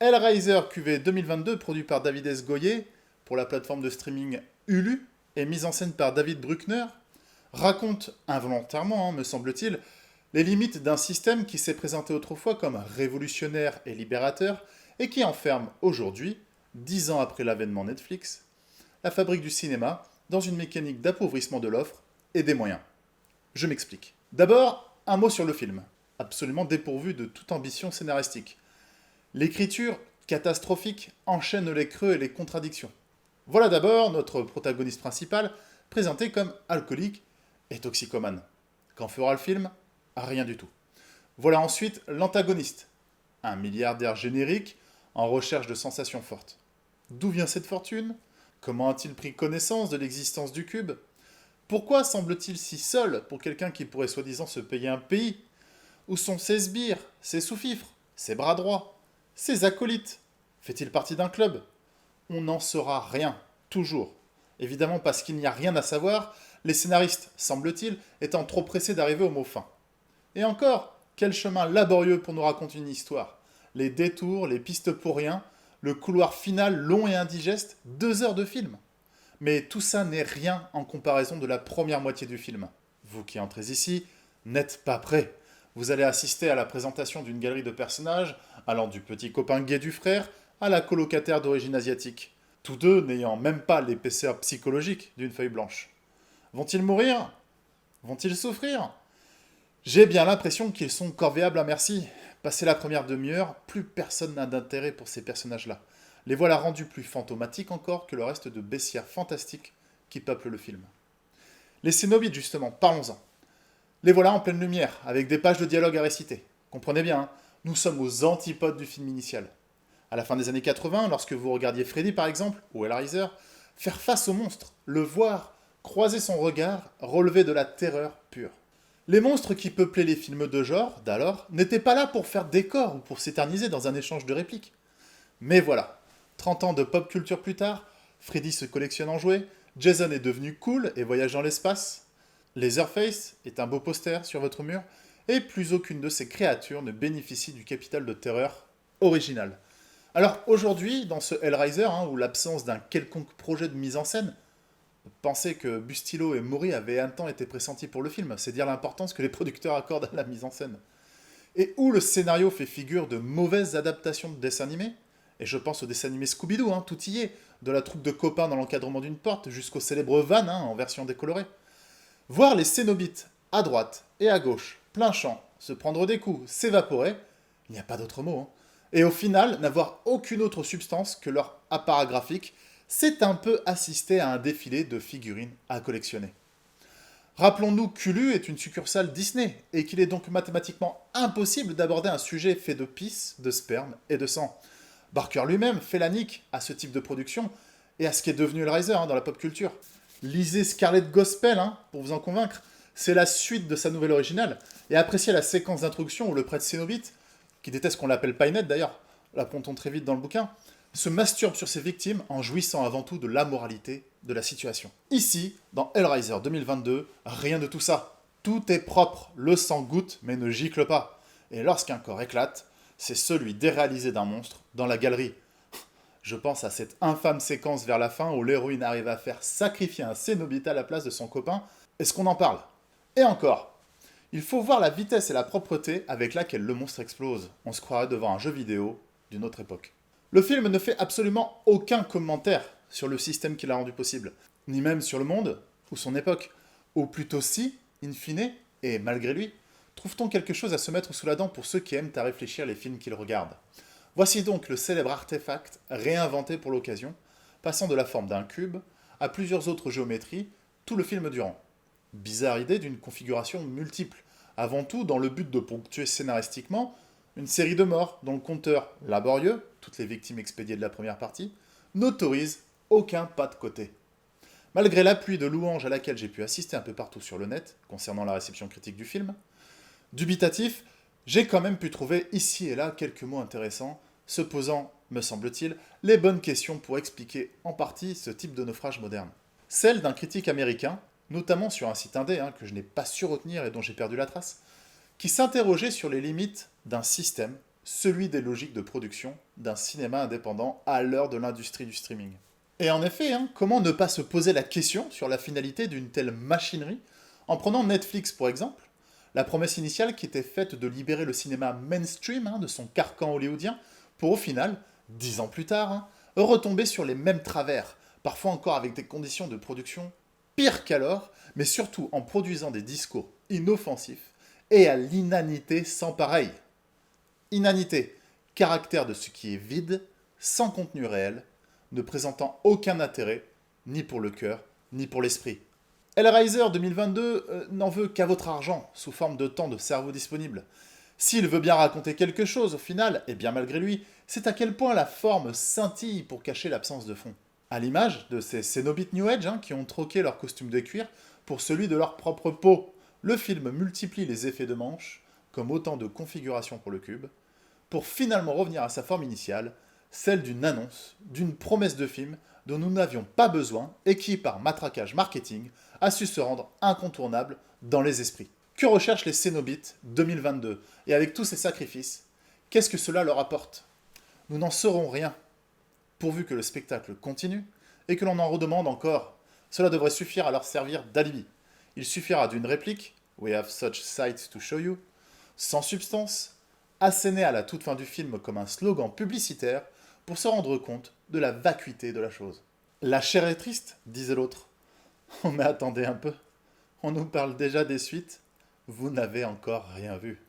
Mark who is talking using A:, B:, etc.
A: Hellraiser QV 2022, produit par David S. Goyer pour la plateforme de streaming Hulu et mise en scène par David Bruckner, raconte involontairement, me semble-t-il, les limites d'un système qui s'est présenté autrefois comme révolutionnaire et libérateur et qui enferme aujourd'hui, 10 ans après l'avènement Netflix, la fabrique du cinéma dans une mécanique d'appauvrissement de l'offre et des moyens. Je m'explique. D'abord, un mot sur le film, absolument dépourvu de toute ambition scénaristique. L'écriture catastrophique enchaîne les creux et les contradictions. Voilà d'abord notre protagoniste principal, présenté comme alcoolique et toxicomane. Qu'en fera le film? Rien du tout. Voilà ensuite l'antagoniste, un milliardaire générique en recherche de sensations fortes. D'où vient cette fortune? Comment a-t-il pris connaissance de l'existence du cube? Pourquoi semble-t-il si seul pour quelqu'un qui pourrait soi-disant se payer un pays? Où sont ses sbires, ses sous-fifres, ses bras droits, ses acolytes? Fait-il partie d'un club? On n'en saura rien, toujours. Évidemment parce qu'il n'y a rien à savoir, les scénaristes, semble-t-il, étant trop pressés d'arriver au mot fin. Et encore, quel chemin laborieux pour nous raconter une histoire. Les détours, les pistes pour rien, le couloir final long et indigeste, 2 heures de film. Mais tout ça n'est rien en comparaison de la première moitié du film. Vous qui entrez ici, n'êtes pas prêts. Vous allez assister à la présentation d'une galerie de personnages, allant du petit copain gay du frère à la colocataire d'origine asiatique. Tous deux n'ayant même pas l'épaisseur psychologique d'une feuille blanche. Vont-ils mourir? Vont-ils souffrir? J'ai bien l'impression qu'ils sont corvéables à merci. Passé la première demi-heure, plus personne n'a d'intérêt pour ces personnages-là. Les voilà rendus plus fantomatiques encore que le reste de bestiaires fantastiques qui peuplent le film. Les Cénobites, justement, parlons-en. Les voilà en pleine lumière, avec des pages de dialogue à réciter. Comprenez bien, hein, nous sommes aux antipodes du film initial. À la fin des années 80, lorsque vous regardiez Freddy par exemple, ou Hellraiser, faire face au monstre, le voir, croiser son regard, relever de la terreur pure. Les monstres qui peuplaient les films de genre, d'alors, n'étaient pas là pour faire décor ou pour s'éterniser dans un échange de répliques. Mais voilà, 30 ans de pop culture plus tard, Freddy se collectionne en jouets, Jason est devenu cool et voyage dans l'espace, Leatherface est un beau poster sur votre mur, et plus aucune de ces créatures ne bénéficie du capital de terreur original. Alors aujourd'hui, dans ce Hellraiser, où l'absence d'un quelconque projet de mise en scène, pensez que Bustillo et Mori avaient un temps été pressentis pour le film, c'est dire l'importance que les producteurs accordent à la mise en scène. Et où le scénario fait figure de mauvaises adaptations de dessins animés, et je pense au dessin animé Scooby-Doo, tout y est, de la troupe de copains dans l'encadrement d'une porte jusqu'au célèbre Van en version décolorée. Voir les Cénobites à droite et à gauche, plein champ, se prendre des coups, s'évaporer, il n'y a pas d'autre mot, et au final n'avoir aucune autre substance que leur apparat graphique, c'est un peu assister à un défilé de figurines à collectionner. Rappelons-nous qu'Hulu est une succursale Disney, et qu'il est donc mathématiquement impossible d'aborder un sujet fait de pisse, de sperme et de sang. Barker lui-même fait la nique à ce type de production, et à ce qui est devenu Hellraiser dans la pop culture. Lisez Scarlet Gospel, pour vous en convaincre, c'est la suite de sa nouvelle originale, et appréciez la séquence d'introduction où le prêtre Cénobite, qui déteste qu'on l'appelle Pinhead d'ailleurs, l'apprend-on très vite dans le bouquin, se masturbe sur ses victimes en jouissant avant tout de l'amoralité de la situation. Ici, dans Hellraiser 2022, rien de tout ça. Tout est propre, le sang goutte mais ne gicle pas. Et lorsqu'un corps éclate, c'est celui déréalisé d'un monstre dans la galerie. Je pense à cette infâme séquence vers la fin où l'héroïne arrive à faire sacrifier un Cénobite à la place de son copain. Est-ce qu'on en parle? Et encore, il faut voir la vitesse et la propreté avec laquelle le monstre explose. On se croirait devant un jeu vidéo d'une autre époque. Le film ne fait absolument aucun commentaire sur le système qui l'a rendu possible, ni même sur le monde ou son époque. Ou plutôt si, in fine, et malgré lui, trouve-t-on quelque chose à se mettre sous la dent pour ceux qui aiment à réfléchir les films qu'ils regardent. Voici donc le célèbre artefact réinventé pour l'occasion, passant de la forme d'un cube à plusieurs autres géométries tout le film durant. Bizarre idée d'une configuration multiple, avant tout dans le but de ponctuer scénaristiquement une série de morts dont le compteur laborieux, toutes les victimes expédiées de la première partie, n'autorise aucun pas de côté. Malgré la pluie de louanges à laquelle j'ai pu assister un peu partout sur le net, concernant la réception critique du film, dubitatif, j'ai quand même pu trouver ici et là quelques mots intéressants, se posant, me semble-t-il, les bonnes questions pour expliquer en partie ce type de naufrage moderne. Celle d'un critique américain, notamment sur un site indé que je n'ai pas su retenir et dont j'ai perdu la trace, qui s'interrogeait sur les limites d'un système celui des logiques de production d'un cinéma indépendant à l'heure de l'industrie du streaming. Et en effet, comment ne pas se poser la question sur la finalité d'une telle machinerie en prenant Netflix pour exemple? La promesse initiale qui était faite de libérer le cinéma mainstream de son carcan hollywoodien pour au final, 10 ans plus tard, retomber sur les mêmes travers, parfois encore avec des conditions de production pires qu'alors, mais surtout en produisant des discours inoffensifs et à l'inanité sans pareil. Inanité, caractère de ce qui est vide, sans contenu réel, ne présentant aucun intérêt, ni pour le cœur, ni pour l'esprit. Hellraiser 2022 n'en veut qu'à votre argent, sous forme de temps de cerveau disponible. S'il veut bien raconter quelque chose, au final, et bien malgré lui, c'est à quel point la forme scintille pour cacher l'absence de fond. À l'image de ces Cénobites New Age qui ont troqué leur costume de cuir pour celui de leur propre peau. Le film multiplie les effets de manche, comme autant de configurations pour le cube, pour finalement revenir à sa forme initiale, celle d'une annonce, d'une promesse de film dont nous n'avions pas besoin et qui, par matraquage marketing, a su se rendre incontournable dans les esprits. Que recherchent les Cénobites 2022? Et avec tous ces sacrifices, qu'est-ce que cela leur apporte? Nous n'en saurons rien, pourvu que le spectacle continue et que l'on en redemande encore. Cela devrait suffire à leur servir d'alibi. Il suffira d'une réplique, We have such sights to show you, sans substance, assénée à la toute fin du film comme un slogan publicitaire pour se rendre compte de la vacuité de la chose. La chair est triste, disait l'autre. Oh mais attendez un peu, on nous parle déjà des suites, vous n'avez encore rien vu.